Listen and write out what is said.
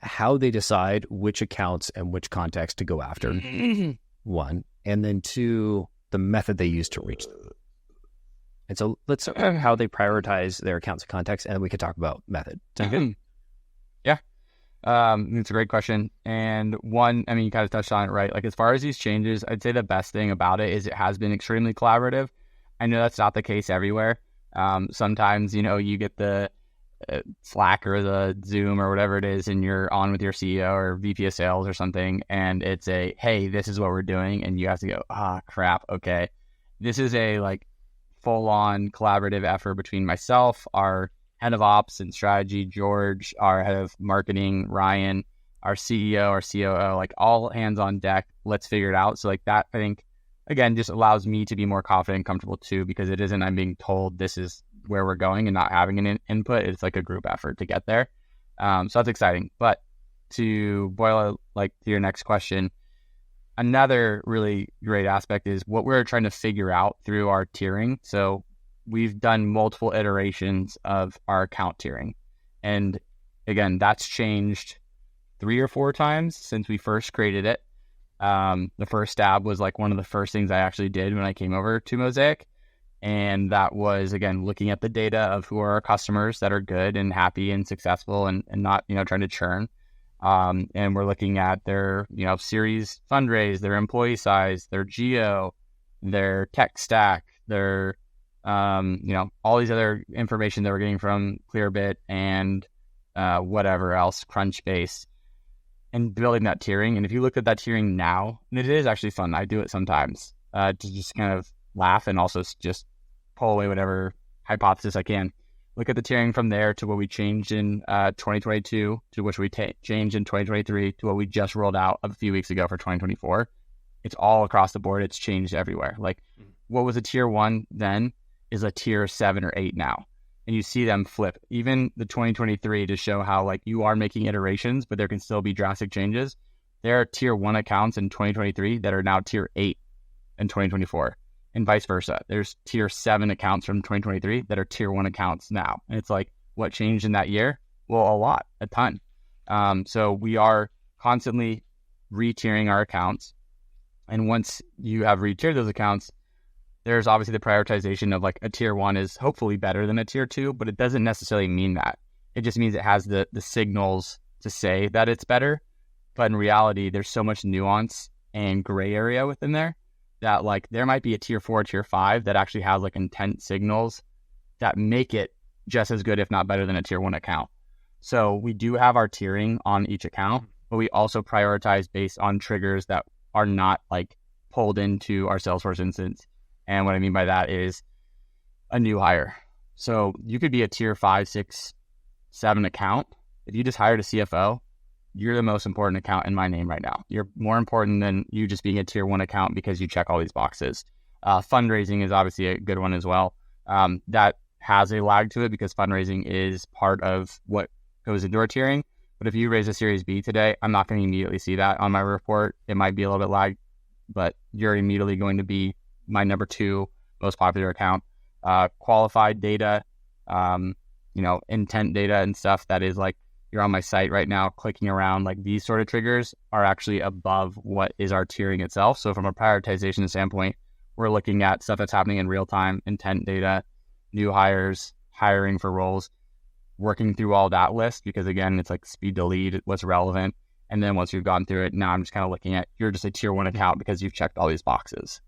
how they decide which accounts and which contacts to go after, one, and then two, the method they use to reach them. And so let's start with how they prioritize their accounts and contacts, and then we could talk about method. Sound good? Yeah. It's a great question. And one, I mean, you kind of touched on it, right? Like as far as these changes, I'd say the best thing about it is it has been extremely collaborative. I know that's not the case everywhere. Sometimes, you get the Slack or the Zoom or whatever it is, and you're on with your CEO or VP of sales or something, and it's a, hey, this is what we're doing. And you have to go, crap. Okay. This is a like full-on collaborative effort between myself, our head of ops and strategy, George, our head of marketing, Ryan, our CEO, our COO, like all hands on deck. Let's figure it out. So like that, I think, again, just allows me to be more confident and comfortable too, because it isn't I'm being told this is where we're going and not having an input. It's like a group effort to get there. So that's exciting. But to boil it like to your next question, another really great aspect is what we're trying to figure out through our tiering. So we've done multiple iterations of our account tiering. And again, that's changed 3 or 4 times since we first created it. The first stab was like one of the first things I actually did when I came over to Mosaic. And that was, again, looking at the data of who are our customers that are good and happy and successful and not, trying to churn. And we're looking at their, series fundraise, their employee size, their geo, their tech stack, their, all these other information that we're getting from Clearbit and whatever else, Crunchbase, and building that tiering. And if you look at that tiering now, and it is actually fun, I do it sometimes to just kind of laugh and also just pull away whatever hypothesis I can. Look at the tiering from there to what we changed in 2022 to which we changed in 2023 to what we just rolled out a few weeks ago for 2024. It's all across the board. It's changed everywhere. Like what was a tier 1 then is a tier 7 or 8 now. And you see them flip. Even the 2023 to show how like you are making iterations, but there can still be drastic changes. There are tier 1 accounts in 2023 that are now tier 8 in 2024. And vice versa. There's tier 7 accounts from 2023 that are tier 1 accounts now. And it's like, what changed in that year? Well, a ton. So we are constantly re-tiering our accounts. And once you have re-tiered those accounts, there's obviously the prioritization of like a tier 1 is hopefully better than a tier 2, but it doesn't necessarily mean that. It just means it has the signals to say that it's better. But in reality, there's so much nuance and gray area within there that like there might be a tier 4, tier 5 that actually has like intent signals that make it just as good, if not better than a tier 1 account. So we do have our tiering on each account, but we also prioritize based on triggers that are not like pulled into our Salesforce instance. And what I mean by that is a new hire. So you could be a tier 5, 6, 7 account. If you just hired a CFO, you're the most important account in my name right now. You're more important than you just being a tier 1 account because you check all these boxes. Fundraising is obviously a good one as well. That has a lag to it because fundraising is part of what goes into our tiering. But if you raise a Series B today, I'm not going to immediately see that on my report. It might be a little bit lagged, but you're immediately going to be my number 2 most popular account. Qualified data, intent data and stuff that is like, you're on my site right now, clicking around, like these sort of triggers are actually above what is our tiering itself. So from a prioritization standpoint, we're looking at stuff that's happening in real time, intent data, new hires, hiring for roles, working through all that list, because again, it's like speed to lead, what's relevant. And then once you've gone through it, now I'm just kind of looking at, you're just a tier 1 account because you've checked all these boxes.